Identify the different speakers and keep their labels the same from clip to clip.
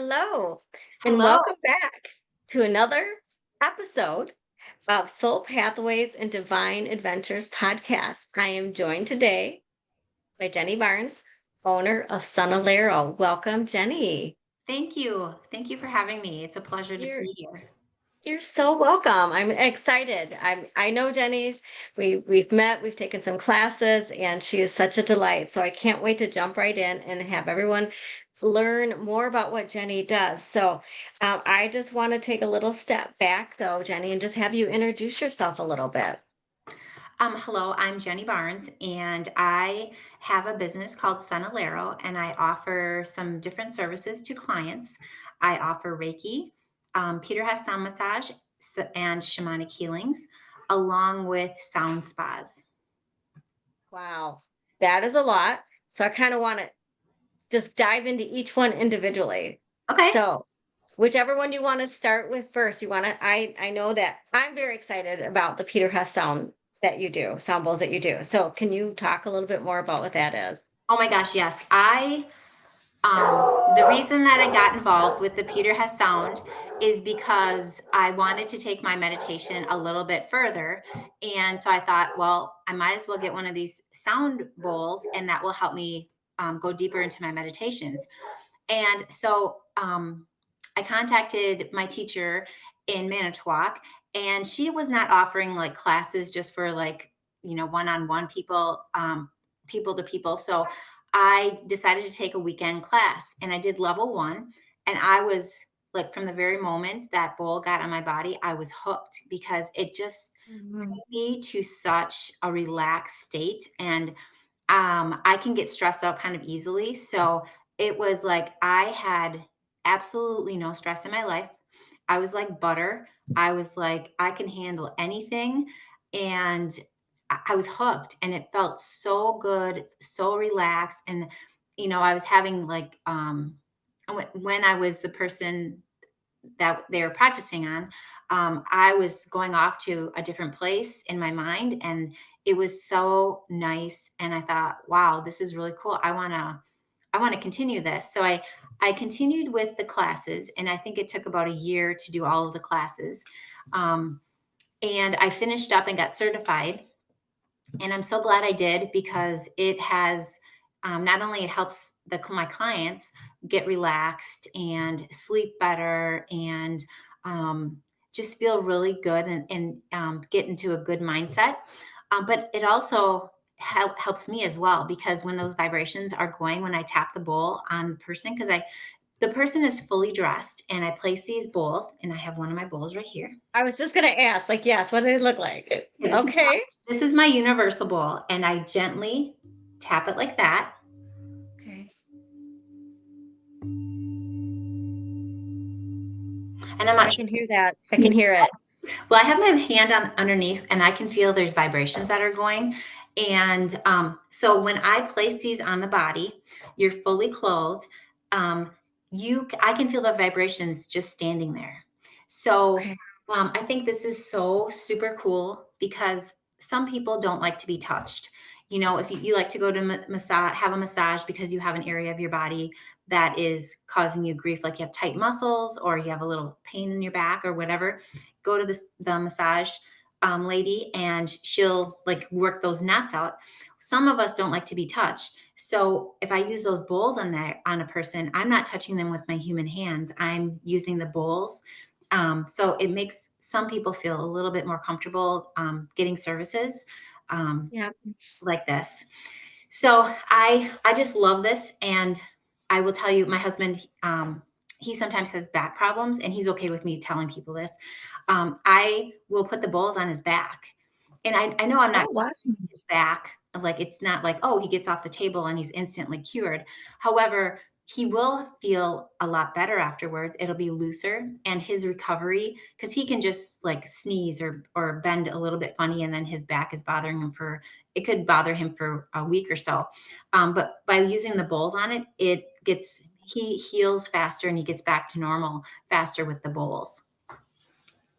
Speaker 1: Hello, and
Speaker 2: Hello.
Speaker 1: welcome back to another episode of Soul Pathways and Divine Adventures podcast. I am joined today by Jennie Barnes, owner of Sunalero. Welcome, Jennie.
Speaker 2: Thank you. Thank you for having me. It's a pleasure to
Speaker 1: You're
Speaker 2: be here.
Speaker 1: you're so welcome. I'm excited. I know Jennie's. We've met. We've taken some classes, and she is such a delight. So I can't wait to jump right in and have everyone learn more about what Jennie does. So I just want to take a little step back, though, Jennie, and just have you introduce yourself a little bit.
Speaker 2: Hello, I'm Jennie Barnes, and I have a business called Sunalero, and I offer some different services to clients. I offer Reiki, Peter Hess Sound Massage, and Shamanic Healings, along with sound spas.
Speaker 1: Wow, that is a lot. So I kind of want to just dive into each one individually.
Speaker 2: Okay.
Speaker 1: So whichever one you want to start with first, you want to, I know that I'm very excited about the Peter Hess sound bowls that you do. So can you talk a little bit more about what that is?
Speaker 2: Oh my gosh, yes. The reason that I got involved with the Peter Hess Sound is because I wanted to take my meditation a little bit further. And so I thought, well, I might as well get one of these sound bowls, and that will help me go deeper into my meditations. And so I contacted my teacher in Manitowoc, and she was not offering like classes just for like, one-on-one people, people to people. So I decided to take a weekend class, and I did level one. And I was like, from the very moment that bowl got on my body, I was hooked because it just
Speaker 1: Mhm.
Speaker 2: sent me to such a relaxed state. And I can get stressed out kind of easily. So it was like I had absolutely no stress in my life. I was like butter. I was like, I can handle anything. And I was hooked, and it felt so good, so relaxed. And, I was having like, when I was the person that they were practicing on, I was going off to a different place in my mind, and it was so nice. And I thought, wow, this is really cool. I want to continue this. So I continued with the classes, and I think it took about a year to do all of the classes. Um, and I finished up and got certified, and I'm so glad I did because it has not only it helps my clients get relaxed and sleep better and just feel really good and get into a good mindset, but it also helps me as well because when those vibrations are going, when I tap the bowl on the person, because I the person is fully dressed, and I place these bowls, and I have one of my bowls right here.
Speaker 1: I was just going to ask, like, yes, what do they look like?
Speaker 2: Yeah,
Speaker 1: Okay.
Speaker 2: this is my universal bowl, and I gently tap it like that.
Speaker 1: Okay.
Speaker 2: And I'm not
Speaker 1: I
Speaker 2: sure.
Speaker 1: can hear that. I can hear it.
Speaker 2: Well, I have my hand on underneath, and I can feel there's vibrations that are going. And so when I place these on the body, you're fully clothed. Um, I can feel the vibrations just standing there. So
Speaker 1: Okay.
Speaker 2: I think this is so super cool because some people don't like to be touched. If you like to go to massage, have a massage because you have an area of your body that is causing you grief, like you have tight muscles or you have a little pain in your back or whatever, go to the massage lady, and she'll like work those knots out. Some of us don't like to be touched. So if I use those bowls on a person, I'm not touching them with my human hands. I'm using the bowls. So it makes some people feel a little bit more comfortable getting services um,
Speaker 1: Yeah.
Speaker 2: like this. So I just love this, and I will tell you, my husband, he sometimes has back problems, and he's okay with me telling people this. I will put the bowls on his back, and I know I'm not
Speaker 1: Oh, wow.
Speaker 2: touching his back. Like it's not like, oh, he gets off the table and he's instantly cured. However, he will feel a lot better afterwards. It'll be looser, and his recovery, because he can just like sneeze or bend a little bit funny, and then his back is bothering him for it could bother him for a week or so. But by using the bowls on it, he heals faster, and he gets back to normal faster with the bowls.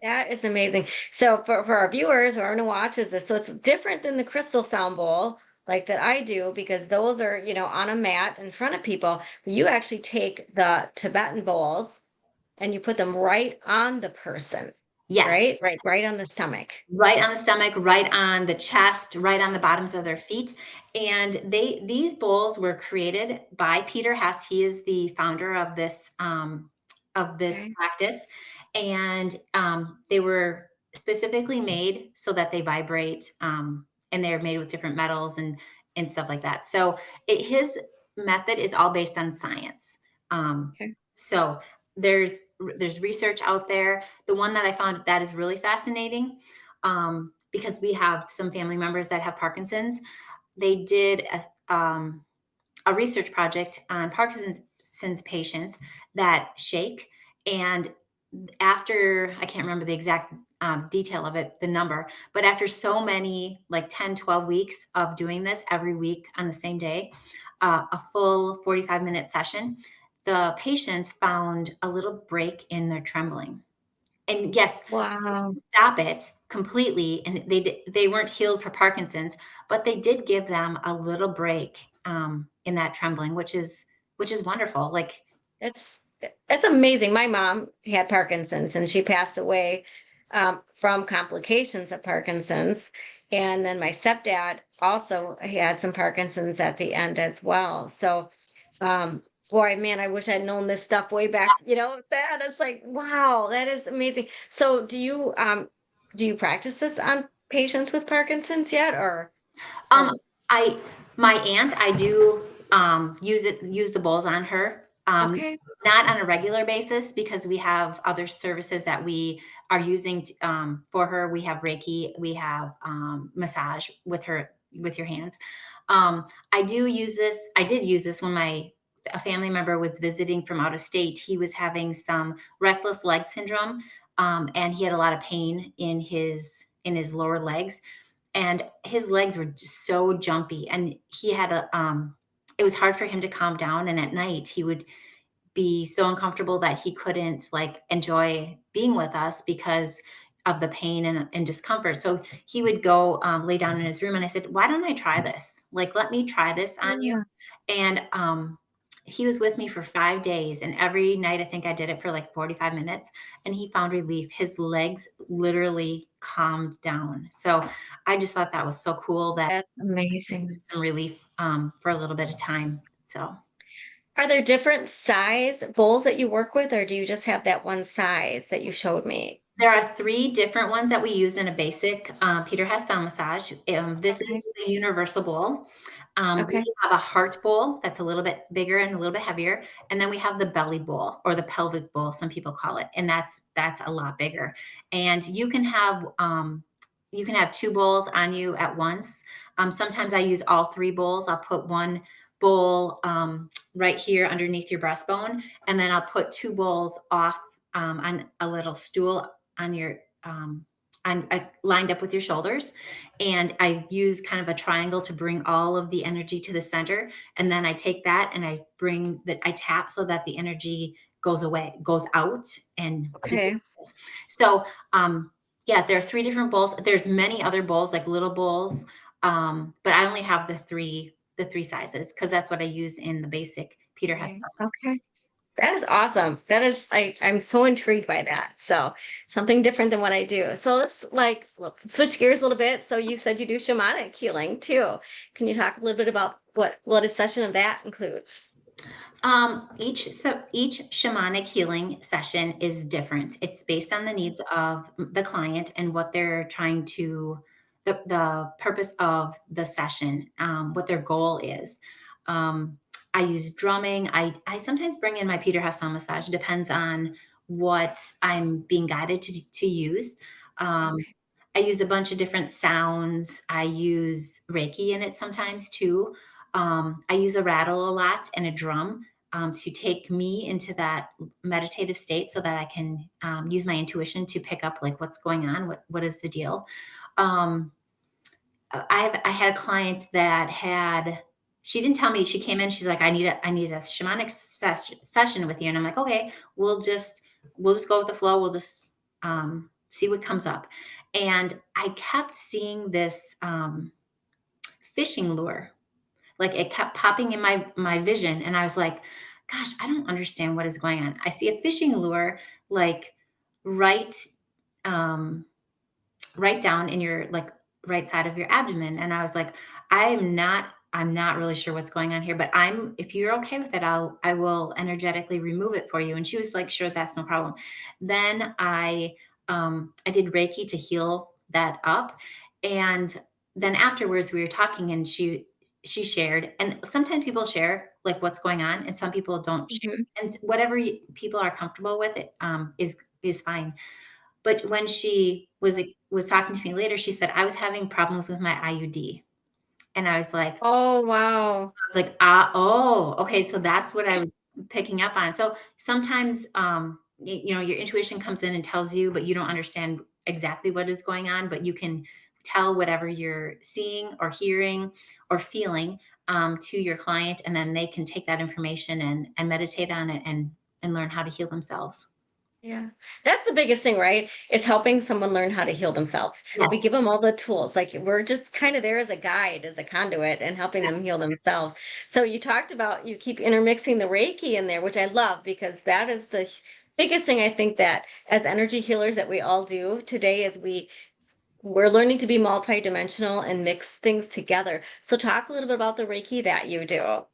Speaker 1: That is amazing. So for our viewers who are going to watch is this, so it's different than the crystal sound bowl. like that I do, because those are, on a mat in front of people. You actually take the Tibetan bowls and you put them right on the person,
Speaker 2: Yes.
Speaker 1: right? Right on the stomach.
Speaker 2: Right on the stomach, right on the chest, right on the bottoms of their feet. And these bowls were created by Peter Hess. He is the founder of this
Speaker 1: Okay.
Speaker 2: practice. And they were specifically made so that they vibrate. And they're made with different metals and stuff like that. So his method is all based on science.
Speaker 1: Okay.
Speaker 2: So there's there's research out there. The one that I found that is really fascinating, because we have some family members that have Parkinson's. They did a research project on Parkinson's patients that shake. And after, I can't remember the exact detail of it, the number, but after so many, like 10, 12 weeks of doing this every week on the same day, a full 45-minute session, the patients found a little break in their trembling. And yes,
Speaker 1: Wow.
Speaker 2: stop it completely, and they weren't healed for Parkinson's, but they did give them a little break, in that trembling, which is wonderful. Like,
Speaker 1: It's it's amazing. My mom had Parkinson's and she passed away from complications of Parkinson's. And then my stepdad also had some Parkinson's at the end as well. So, boy, man, I wish I'd known this stuff way back. That it's like, wow, that is amazing. So, do you practice this on patients with Parkinson's yet, or
Speaker 2: um, I my aunt, I do use the bowls on her.
Speaker 1: okay,
Speaker 2: Not on a regular basis because we have other services that we are using for her. We have Reiki, we have massage with her with your hands. I do use this. I did use this when a family member was visiting from out of state. He was having some restless leg syndrome, and he had a lot of pain in his lower legs, and his legs were just so jumpy, and he had it was hard for him to calm down, and at night he would be so uncomfortable that he couldn't like enjoy being with us because of the pain and discomfort. So he would go lay down in his room, and I said, "Why don't I try this? Like, let me try this on you."
Speaker 1: yeah,
Speaker 2: And he was with me for 5 days, and every night I think I did it for like 45 minutes, and he found relief. His legs literally calmed down. So I just thought that was so cool that
Speaker 1: that's amazing.
Speaker 2: some relief for a little bit of time. So
Speaker 1: Are there different size bowls that you work with, or do you just have that one size that you showed me?
Speaker 2: there are 3 different ones that we use in a basic, Peter Hess Sound Massage. This
Speaker 1: Okay.
Speaker 2: is the universal bowl. We
Speaker 1: Okay.
Speaker 2: have a heart bowl that's a little bit bigger and a little bit heavier, and then we have the belly bowl or the pelvic bowl, some people call it, and that's a lot bigger. And you can have 2 bowls on you at once. Sometimes I use all 3 bowls. I'll put 1 bowl, right here underneath your breastbone, and then I'll put 2 bowls off, on a little stool on your lined up with your shoulders, and I use kind of a triangle to bring all of the energy to the center, and then I take that and I tap so that the energy goes out and
Speaker 1: Okay.
Speaker 2: disperses. So yeah, there are 3 different bowls. There's many other bowls like little bowls, but I only have the three sizes because that's what I use in the basic Peter Hess.
Speaker 1: Okay. Okay. That is awesome. I'm so intrigued by that. So something different than what I do. So let's switch gears a little bit. So you said you do shamanic healing too. Can you talk a little bit about what a session of that includes?
Speaker 2: Each shamanic healing session is different. It's based on the needs of the client and what they're trying to, the purpose of the session, what their goal is. I use drumming. I sometimes bring in my Peter Hess Sound Massage. Depends on what I'm being guided to use. Um,
Speaker 1: Okay.
Speaker 2: I use a bunch of different sounds. I use Reiki in it sometimes too. I use a rattle a lot and a drum, to take me into that meditative state so that I can use my intuition to pick up like what's going on, what is the deal. Um, I had a client that had, she didn't tell me, she came in, she's like, I need a shamanic session with you. And I'm like, okay, we'll just go with the flow. We'll just see what comes up. And I kept seeing this fishing lure. Like it kept popping in my vision, and I was like, "Gosh, I don't understand what is going on." I see a fishing lure like right um right down in your like right side of your abdomen, and I was like, I'm not really sure what's going on here, but I'm if you're okay with it, I will energetically remove it for you. And she was like, sure, that's no problem. Then I did Reiki to heal that up. And then afterwards we were talking, and she shared, and sometimes people share like what's going on and some people don't share,
Speaker 1: Mhm.
Speaker 2: and whatever people are comfortable with it is fine. But when she was talking to me later, she said, "I was having problems with my IUD." And
Speaker 1: Oh, wow.
Speaker 2: I was like, "Ah, oh, okay, so that's what I was picking up on." So sometimes, your intuition comes in and tells you, but you don't understand exactly what is going on, but you can tell whatever you're seeing or hearing or feeling, to your client, and then they can take that information and meditate on it and learn how to heal themselves.
Speaker 1: Yeah. That's the biggest thing, right? Is helping someone learn how to heal themselves. We
Speaker 2: Yes.
Speaker 1: give them all the tools. Like we're just kind of there as a guide, as a conduit, and helping them heal themselves. So you talked about you keep intermixing the Reiki in there, which I love because that is the biggest thing I think that as energy healers that we all do today is we're learning to be multidimensional and mix things together. So talk a little bit about the Reiki that you do.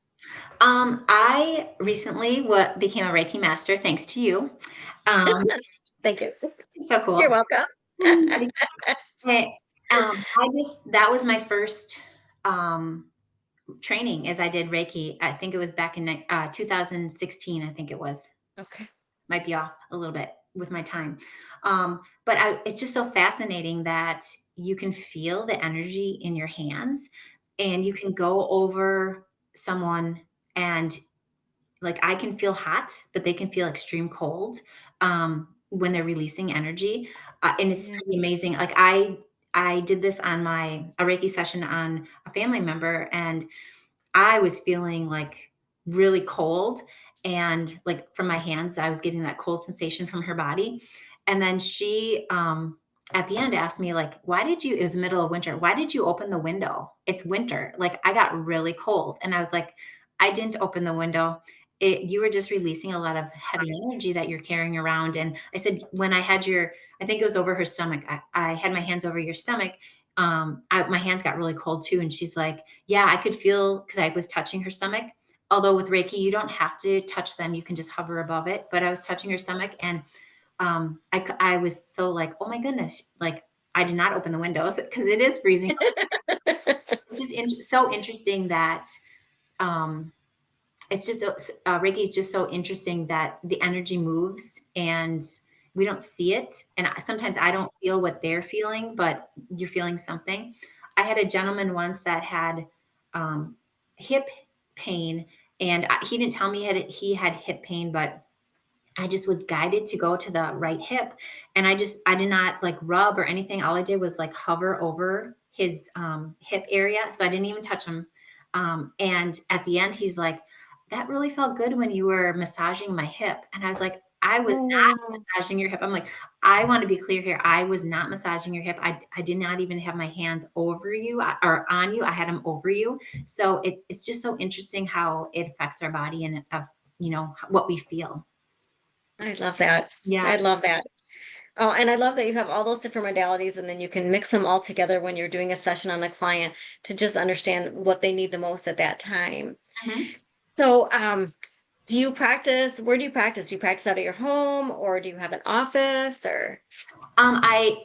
Speaker 2: I recently became a Reiki master thanks to you. Um,
Speaker 1: Thank you.
Speaker 2: so
Speaker 1: You're
Speaker 2: cool.
Speaker 1: welcome.
Speaker 2: Like, eh, I just that was my first training as I did Reiki. I think it was back in 2016. I think it was.
Speaker 1: Okay.
Speaker 2: Might be off a little bit with my time. But it's just so fascinating that you can feel the energy in your hands, and you can go over someone, and like I can feel hot, but they can feel extreme cold, when they're releasing energy, and it's
Speaker 1: Yeah.
Speaker 2: pretty amazing. Like I did this on a Reiki session on a family member, and I was feeling like really cold, and like from my hands, I was getting that cold sensation from her body. And then she, at the end asked me like, why did you, it was the middle of winter. Why did you open the window? It's winter. Like I got really cold. And I was like, I didn't open the window. You were just releasing a lot of heavy energy that you're carrying around. And I said, when I had I think it was over her stomach. I had my hands over your stomach. My hands got really cold too. And she's like, yeah, I could feel because I was touching her stomach. Although with Reiki, you don't have to touch them, you can just hover above it. But I was touching her stomach, and I was so like, oh my goodness, like I did not open the windows because it is freezing. It's just so interesting that um, it's just Reiki is just so interesting that the energy moves and we don't see it. And sometimes I don't feel what they're feeling, but you're feeling something. I had a gentleman once that had um, hip pain, and he didn't tell me he had hip pain, but I just was guided to go to the right hip. And I did not like rub or anything. All I did was like hover over his hip area. So I didn't even touch him. And at the end, he's like, that really felt good when you were massaging my hip. And I was like, I was
Speaker 1: Oh,
Speaker 2: not
Speaker 1: wow.
Speaker 2: massaging your hip. I'm like, I want to be clear here. I was not massaging your hip. I did not even have my hands over you or on you. I had them over you. So it's just so interesting how it affects our body and what we feel.
Speaker 1: I love that.
Speaker 2: Yeah.
Speaker 1: I love that. Oh, and I love that you have all those different modalities and then you can mix them all together when you're doing a session on a client to just understand what they need the most at that time.
Speaker 2: Mhm.
Speaker 1: So, do you practice? Where do you practice? Do you practice out of your home or do you have an office or?
Speaker 2: I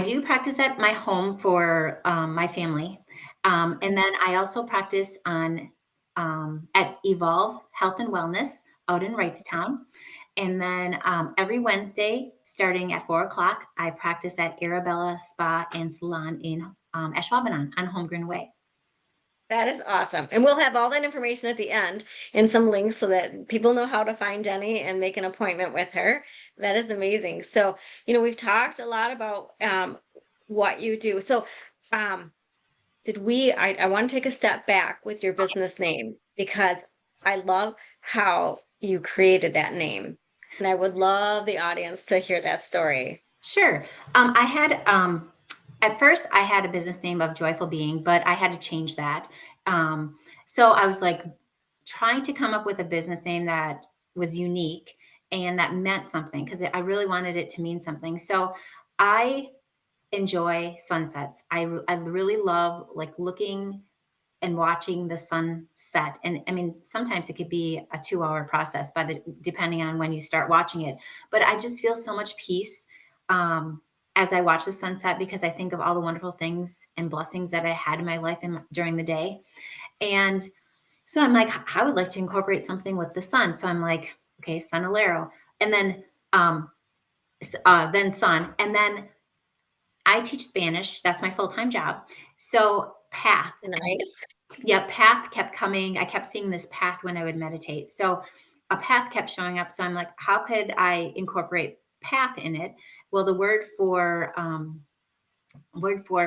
Speaker 2: do practice at my home for my family, and
Speaker 1: Okay.
Speaker 2: then I also practice on at Evolve Health and Wellness out in Wrightstown, and then every Wednesday starting at 4 o'clock, I practice at Arabella Spa and Salon in Ashwaubenon on Holmgren Way.
Speaker 1: That is awesome. And we'll have all that information at the end and some links so that people know how to find Jennie and make an appointment with her. That is amazing. So, we've talked a lot about what you do. So, um, I want to take a step back with your business name because I love how you created that name. And I would love the audience to hear that story.
Speaker 2: Sure. I had at first I had a business name of Joyful Being, but I had to change that. So I was like trying to come up with a business name that was unique and that meant something because I really wanted it to mean something. So I enjoy sunsets. I really love like looking and watching the sun set. And I mean, sometimes it could be a 2-hour process depending on when you start watching it. But I just feel so much peace as I watch the sunset because I think of all the wonderful things and blessings that I had in my life during the day. And so I'm like, I would like to incorporate something with the sun. So I'm like, okay, Sunalero, and then sun, and then I teach Spanish. That's my full time job. So path.
Speaker 1: Nice.
Speaker 2: Yeah, path kept coming. I kept seeing this path when I would meditate. So a path kept showing up. So I'm like, how could I incorporate path in it? Well, the word for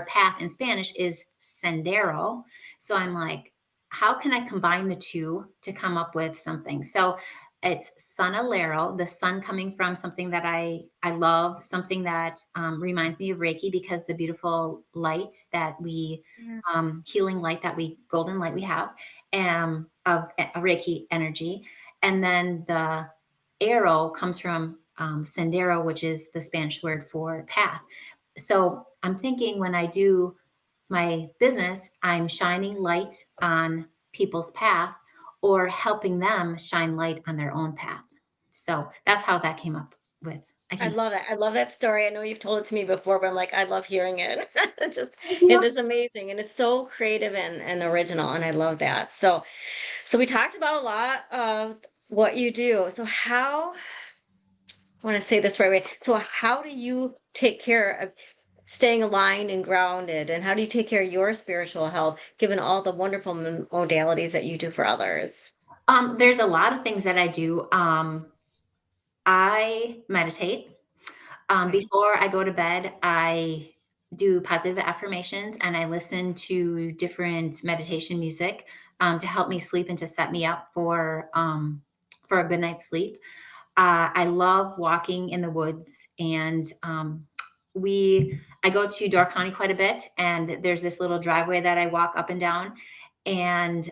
Speaker 2: path in Spanish is sendero. So I'm like, how can I combine the two to come up with something? So it's Sunalero, the sun coming from something that I love, something that reminds me of Reiki because the beautiful light that we
Speaker 1: Yeah.
Speaker 2: healing light that we golden light we have of a Reiki energy, and then the arrow comes from sendero, which is the Spanish word for path. So I'm thinking when I do my business, I'm shining light on people's path or helping them shine light on their own path. So that's how that came up with. I
Speaker 1: I
Speaker 2: can.
Speaker 1: love that. I love that story. I know you've told it to me before, but I'm like, I love hearing it. It just, it is amazing. And it's so creative and original. And I love that. So we talked about a lot of what you do. So how, I want to say this right away. So how do you take care of staying aligned and grounded? And how do you take care of your spiritual health, given all the wonderful modalities that you do for others?
Speaker 2: There's a lot of things that I do. I meditate.
Speaker 1: Okay.
Speaker 2: Before I go to bed, I do positive affirmations and I listen to different meditation music to help me sleep and to set me up for a good night's sleep. I love walking in the woods, and I go to Door County quite a bit, and there's this little driveway that I walk up and down, and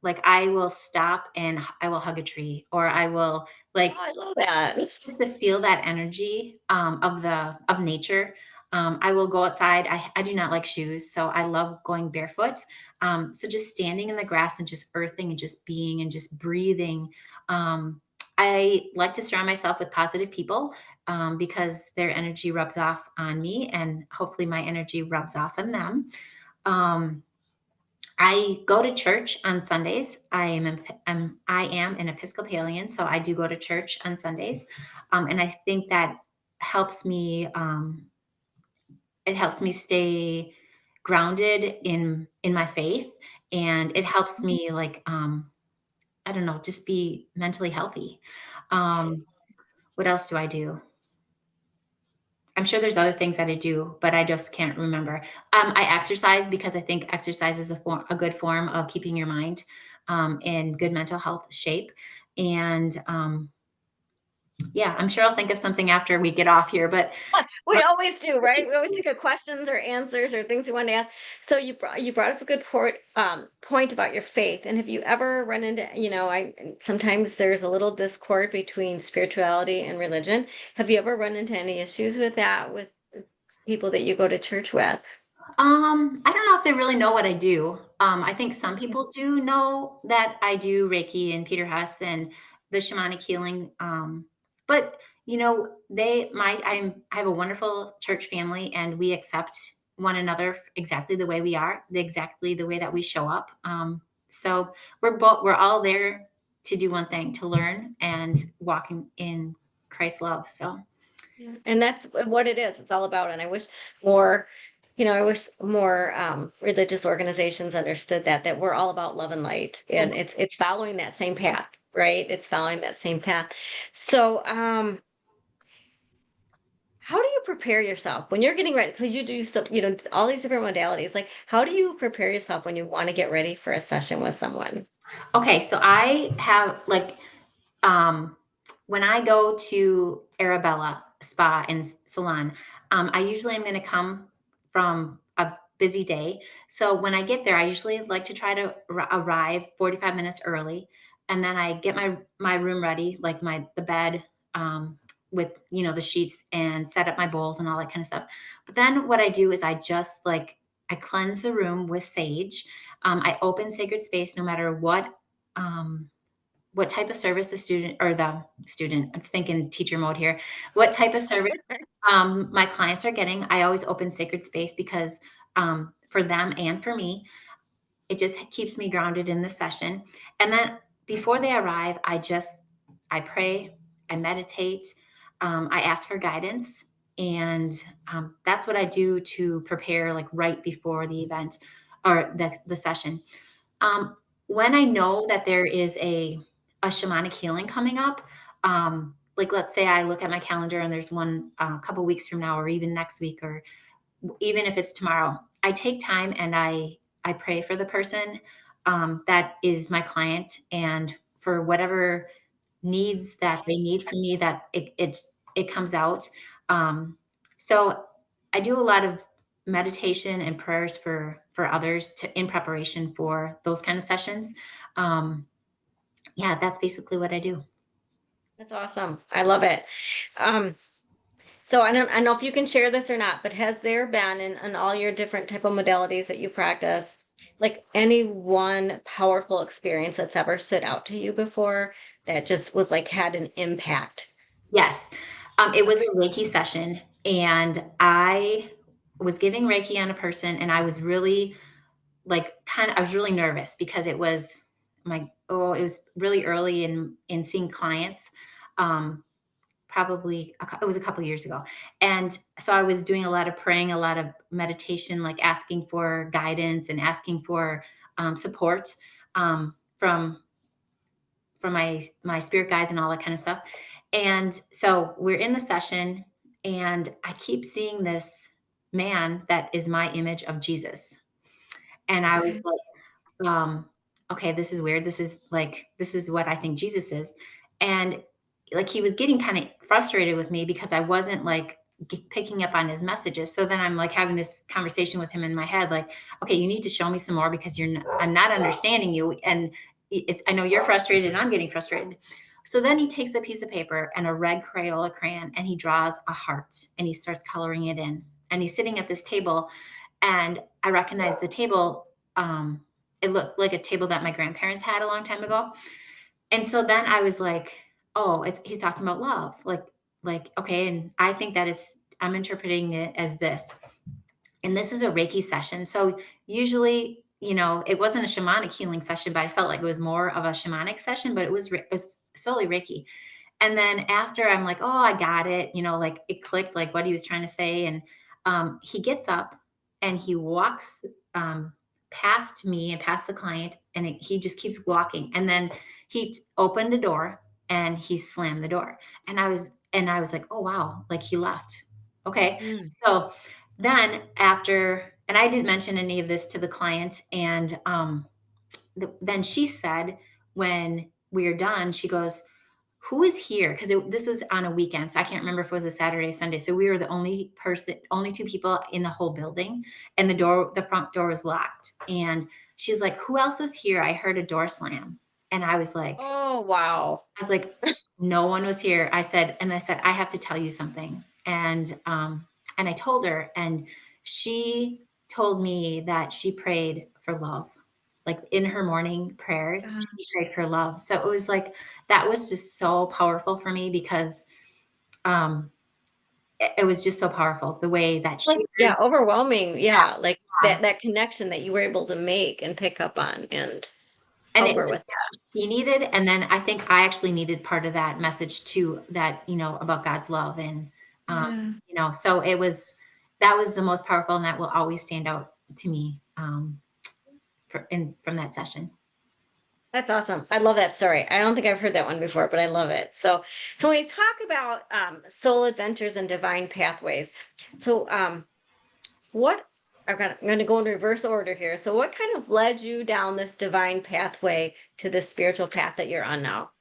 Speaker 2: like I will stop and I will hug a tree, or I will
Speaker 1: Oh,
Speaker 2: like
Speaker 1: I love that.
Speaker 2: just to feel that energy of nature. I will go outside. I do not like shoes, so I love going barefoot. So just standing in the grass and just earthing and just being and just breathing. I like to surround myself with positive people because their energy rubs off on me, and hopefully my energy rubs off on them. Um, I go to church on Sundays. I am an Episcopalian, so I do go to church on Sundays, and I think that helps me. It helps me stay grounded in my faith, and it helps me like I don't know, just be mentally healthy. Um, what else do I do? I'm sure there's other things that I do, but I just can't remember. I exercise because I think exercise is a good form of keeping your mind in good mental health shape. And yeah, I'm sure I'll think of something after we get off here. But
Speaker 1: We always do, right? We always think of questions or answers or things we want to ask. So you brought up a good point about your faith. And have you ever run into, I sometimes there's a little discord between spirituality and religion. Have you ever run into any issues with that with the people that you go to church with?
Speaker 2: I don't know if they really know what I do. I think some
Speaker 1: Yeah.
Speaker 2: people do know that I do Reiki and Peter Hess and the shamanic healing. But I have a wonderful church family, and we accept one another exactly the way we are, exactly the way that we show up. So we're all there to do one thing, to learn and walk in Christ's love. So
Speaker 1: Yeah. And that's what it is. It's all about. And I wish more, I wish more religious organizations understood that we're all about love and light,
Speaker 2: yeah.
Speaker 1: and it's following that same path, right? It's following that same path. So, how do you prepare yourself when you're getting ready? So you do some, all these different modalities. Like, how do you prepare yourself when you want to get ready for a session with someone?
Speaker 2: Okay, so I have like Um, when I go to Arabella Spa and Salon, I usually am going to come. from a busy day. So when I get there, I usually like to try to arrive 45 minutes early, and then I get my room ready, like the bed, with the sheets, and set up my bowls and all that kind of stuff. But then what I do is I cleanse the room with sage. I open sacred space no matter um, what type of service the student, I'm thinking teacher mode here, what type of service my clients are getting. I always open sacred space because for them and for me, it just keeps me grounded in the session. And then before they arrive, I pray, I meditate, I ask for guidance, and that's what I do to prepare, like right before the event or the session. Um, when I know that there is a shamanic healing coming up, like let's say I look at my calendar and there's one a couple weeks from now, or even next week, or even if it's tomorrow, I take time and I pray for the person that is my client, and for whatever needs that they need from me, that it comes out. Um, so I do a lot of meditation and prayers for others in preparation for those kind of sessions. Um, yeah, that's basically what I do.
Speaker 1: That's awesome. I love it. Um, so I don't know if you can share this or not, but has there been in all your different type of modalities that you practice, like any one powerful experience that's ever stood out to you before that just was like had an impact?
Speaker 2: Yes. It was a Reiki session, and I was giving Reiki on a person, and I was really I was really nervous because it was really early in seeing clients. Um, it was a couple years ago, and so I was doing a lot of praying, a lot of meditation, like asking for guidance and asking for support from my spirit guides and all that kind of stuff. And so we're in the session, and I keep seeing this man that is my image of Jesus. And I was
Speaker 1: Okay.
Speaker 2: like, okay, this is weird. This is what I think Jesus is. And like he was getting kind of frustrated with me because I wasn't like picking up on his messages. So then I'm like having this conversation with him in my head, like, okay, you need to show me some more because I'm not understanding you. And I know you're frustrated and I'm getting frustrated. So then he takes a piece of paper and a red Crayola crayon, and he draws a heart, and he starts coloring it in. And he's sitting at this table, and I recognize the table. It looked like a table that my grandparents had a long time ago. And so then I was like, oh, he's talking about love. Okay. And I think I'm interpreting it as this. And this is a Reiki session. So usually, it wasn't a shamanic healing session, but I felt like it was more of a shamanic session, but it was solely Reiki. And then after, I'm like, oh, I got it. Like it clicked, like what he was trying to say. And he gets up and he walks past me and past the client, and he just keeps walking. And then he opened the door and he slammed the door. And I was like, oh wow, like he left. Okay.
Speaker 1: Mm.
Speaker 2: So then after, and I didn't mention any of this to the client, and then she said, when we are done, she goes, who is here? Because this was on a weekend, so I can't remember if it was a Saturday, Sunday. So we were the only two people in the whole building, and the front door was locked. And she's like, "Who else was here? I heard a door slam." And
Speaker 1: Oh, wow.
Speaker 2: I was like, "No one was here." I said, "I have to tell you something." And I told her, and she told me that she prayed for love. Like in her morning prayers, she
Speaker 1: Gosh.
Speaker 2: prayed for love. So it was like that was just so powerful for me because um it was just so powerful the way that she
Speaker 1: Like,
Speaker 2: prayed.
Speaker 1: yeah, overwhelming.
Speaker 2: Yeah,
Speaker 1: Yeah, like
Speaker 2: yeah.
Speaker 1: that connection that you were able to make and pick up on and
Speaker 2: And
Speaker 1: help
Speaker 2: it
Speaker 1: her
Speaker 2: was
Speaker 1: with that.
Speaker 2: she needed, and then I think I actually needed part of that message too, that, about God's love. And,
Speaker 1: Yeah.
Speaker 2: so that was the most powerful, and that will always stand out to me, from that session.
Speaker 1: That's awesome. I love that story. I don't think I've heard that one before, but I love it. So when we talk about soul adventures and divine pathways, so what I'm gonna go in reverse order here. So what kind of led you down this divine pathway to this spiritual path that you're on now?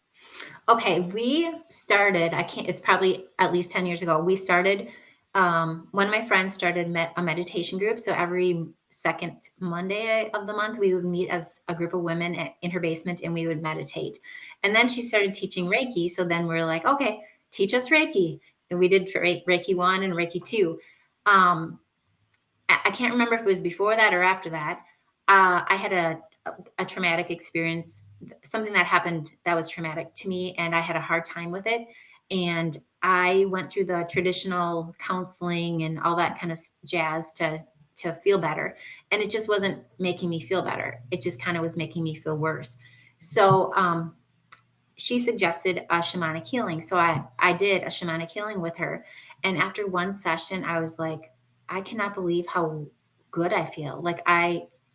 Speaker 2: Okay, we started, I can't, it's probably at least 10 years ago. We started one of my friends started a meditation group. So every second Monday of the month, we would meet as a group of women in her basement and we would meditate. And then she started teaching Reiki. So then we are like, okay, teach us Reiki. And we did Reiki 1 and Reiki 2. I can't remember if it was before that or after that. I had a traumatic experience, something that happened that was traumatic to me, and I had a hard time with it. And I went through the traditional counseling and all that kind of jazz to feel better, and it just wasn't making me feel better. It just kind of was making me feel worse. So she suggested a shamanic healing. So I did a shamanic healing with her. And after one session, I was like, I cannot believe how good I feel. Like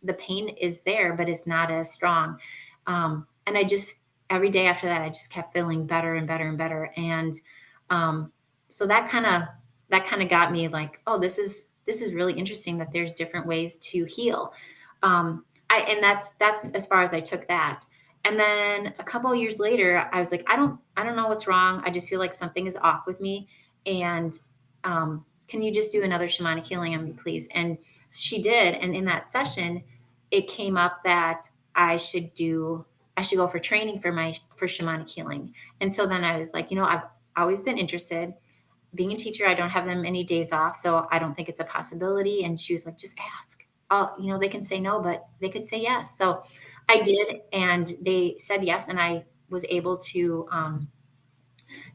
Speaker 2: the pain is there, but it's not as strong. And I just, every day after that, I just kept feeling better and better and better. And um, so that kind of got me like, oh, this is really interesting that there's different ways to heal. And that's as far as I took that. And then a couple of years later, I was like, I don't know what's wrong. I just feel like something is off with me. And can you just do another shamanic healing on me, please? And she did. And in that session, it came up that I should go for training for shamanic healing. And so then I was like, I've always been interested. Being a teacher, I don't have them any days off, so I don't think it's a possibility. And she was like, just ask. They can say no, but they could say yes. So I
Speaker 1: Right.
Speaker 2: did, and they said yes, and I was able to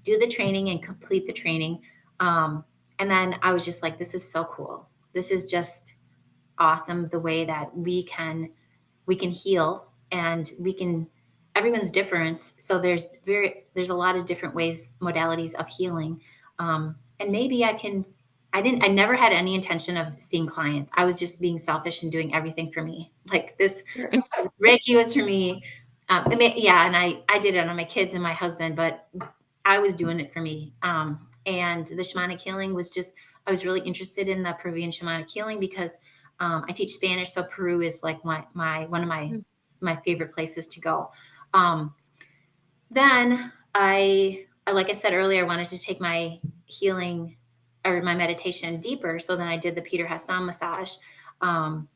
Speaker 2: do the training and complete the training. Um, and then I was just like, this is so cool. This is just awesome. The way that we can heal, and everyone's different. So there's a lot of different ways, modalities of healing. And maybe I never had any intention of seeing clients. I was just being selfish and doing everything for me. Like this
Speaker 1: Sure.
Speaker 2: Reiki was for me. Yeah, and I did it on my kids and my husband, but I was doing it for me. And the shamanic healing was just, I was really interested in the Peruvian shamanic healing because I teach Spanish, so Peru is like one of my favorite places to go. Um, then like I said earlier, I wanted to take my healing or my meditation deeper. So then I did the Peter Hess Sound Massage. Um,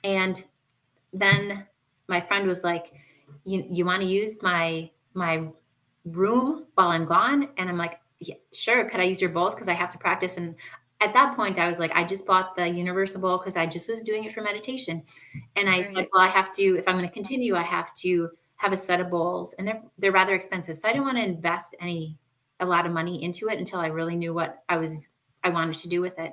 Speaker 2: and then my friend was like, you want to use my room while I'm gone? And I'm like, yeah, sure. Could I use your bowls? Because I have to practice. And at that point, I was like, I just bought the universal bowl because I just was doing it for meditation. And I said,
Speaker 1: Right.
Speaker 2: well, I have to, if I'm going to continue, I have to have a set of bowls, and they're rather expensive. So I didn't want to invest a lot of money into it until I really knew what I wanted to do with it.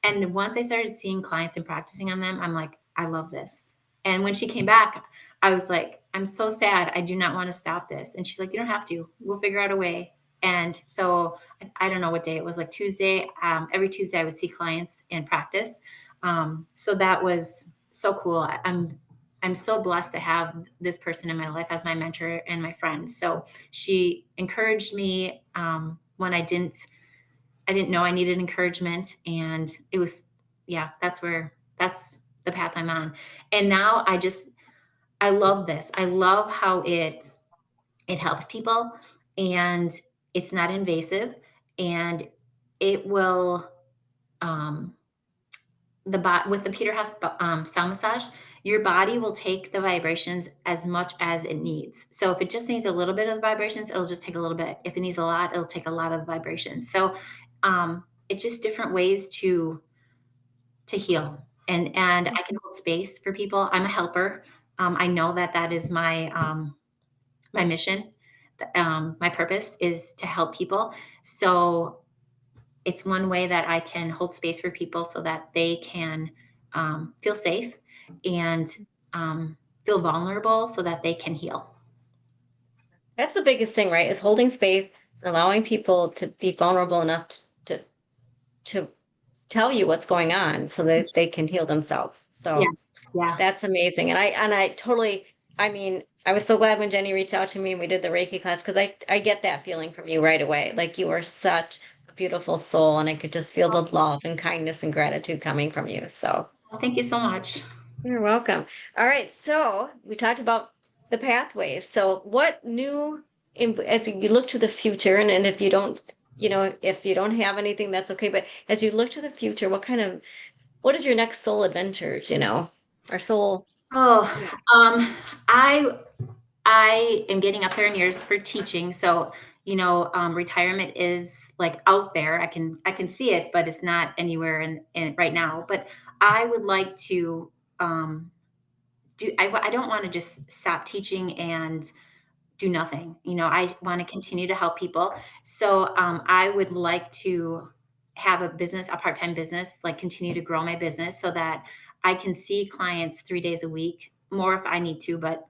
Speaker 2: And once I started seeing clients and practicing on them, I'm like, I love this. And when she came back, I was like, I'm so sad. I do not want to stop this. And she's like, you don't have to. We'll figure out a way. And so I don't know what day it was, like Tuesday. Every Tuesday I would see clients and practice. So that was so cool. I'm so blessed to have this person in my life as my mentor and my friend. So she encouraged me when I didn't know I needed encouragement. And it was, yeah, that's the path I'm on. And now I love this. I love how it helps people, and it's not invasive, and it will, um, with the Peter Hess sound massage, your body will take the vibrations as much as it needs. So if it just needs a little bit of vibrations, it'll just take a little bit. If it needs a lot, it'll take a lot of vibrations. So it's just different ways to heal, and I can hold space for people. I'm a helper. I know that is my mission. My purpose is to help people. So it's one way that I can hold space for people so that they can feel safe and feel vulnerable so that they can heal.
Speaker 1: That's the biggest thing, right? Is holding space, allowing people to be vulnerable enough to tell you what's going on so that they can heal themselves.
Speaker 2: Yeah.
Speaker 1: So
Speaker 2: Yeah.
Speaker 1: that's amazing. And I totally, I mean, I was so glad when Jennie reached out to me and we did the Reiki class because I get that feeling from you right away. Like you are such a beautiful soul and I could just feel the love and kindness and gratitude coming from you. So
Speaker 2: Well, thank you so much.
Speaker 1: you're welcome. All right, so we talked about the pathways. So what new, as you look to the future, and if you don't if you don't have anything, that's okay. But as you look to the future, what is your next soul adventures, our soul?
Speaker 2: Oh,
Speaker 1: Yeah.
Speaker 2: um, I I am getting up there in years for teaching, so retirement is like out there. I can see it, but it's not anywhere in right now. But I would like to do. I don't want to just stop teaching and do nothing. I want to continue to help people. So I would like to have a part-time business, like continue to grow my business so that I can see clients 3 days a week, more if I need to, but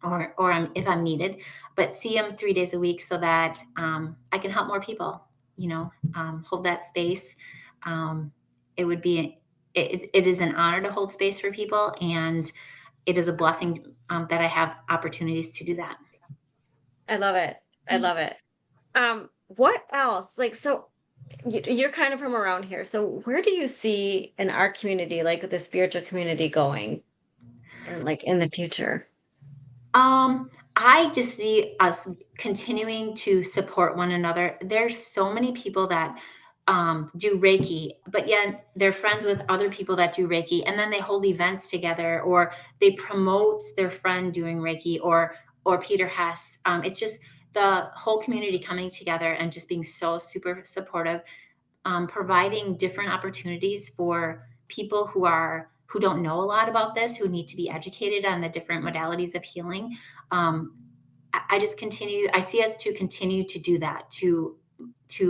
Speaker 2: if I'm needed, but see them 3 days a week so that I can help more people. Hold that space. Um, it would be it is an honor to hold space for people, and it is a blessing that I have opportunities to do that.
Speaker 1: I love it. I love it. What else? Like, so you're kind of from around here. So where do you see in our community, like the spiritual community going and like in the future?
Speaker 2: I just see us continuing to support one another. There's so many people that do Reiki, but yet they're friends with other people that do Reiki, and then they hold events together, or they promote their friend doing Reiki, or Peter Hess. It's just the whole community coming together and just being so super supportive, providing different opportunities for people who don't know a lot about this, who need to be educated on the different modalities of healing. I just continue. I see us to continue to do that, to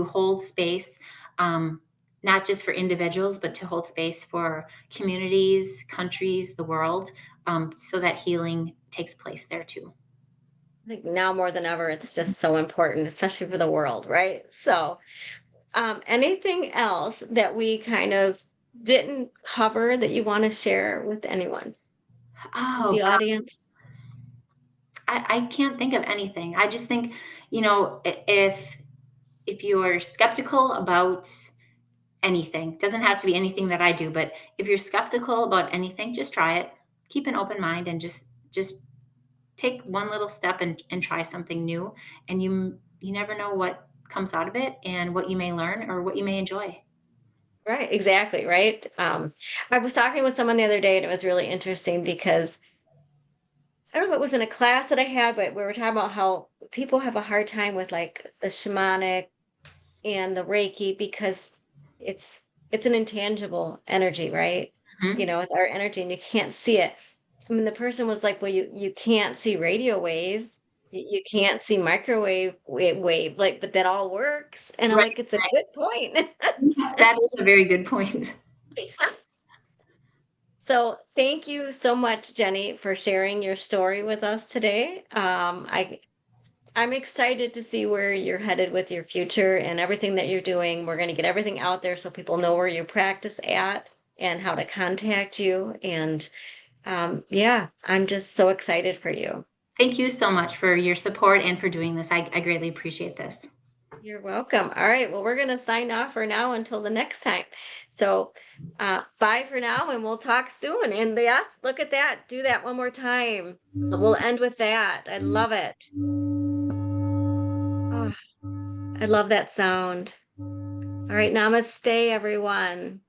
Speaker 2: hold space, um, not just for individuals, but to hold space for communities, countries, the world, so that healing takes place there too.
Speaker 1: I think now more than ever, it's just so important, especially for the world, right? So, anything else that we kind of didn't cover that you want to share with anyone, with
Speaker 2: Oh,
Speaker 1: the audience?
Speaker 2: I can't think of anything. I just think, if you're skeptical about anything, doesn't have to be anything that I do, but if you're skeptical about anything, just try it. Keep an open mind and just take one little step and try something new. And you never know what comes out of it and what you may learn or what you may enjoy.
Speaker 1: Right, exactly, right? I was talking with someone the other day and it was really interesting because I don't know if it was in a class that I had, but we were talking about how people have a hard time with like the shamanic and the Reiki because it's it's an intangible energy, right?
Speaker 2: Mhm.
Speaker 1: It's our energy and you can't see it. I mean, the person was like, "Well, you can't see radio waves. You can't see microwave wave, like, but that all works." And I'm
Speaker 2: Right.
Speaker 1: like, "It's a good point."
Speaker 2: Yes, that is a very good point.
Speaker 1: So, thank you so much, Jenny, for sharing your story with us today. I'm excited to see where you're headed with your future and everything that you're doing. We're going to get everything out there so people know where you practice at and how to contact you. And yeah, I'm just so excited for you.
Speaker 2: Thank you so much for your support and for doing this. I greatly appreciate this.
Speaker 1: You're welcome. All right. Well, we're going to sign off for now until the next time. So, bye for now, and we'll talk soon. And yes, look at that. Do that one more time. We'll end with that. I love it. Oh, I love that sound. All right. Namaste, everyone.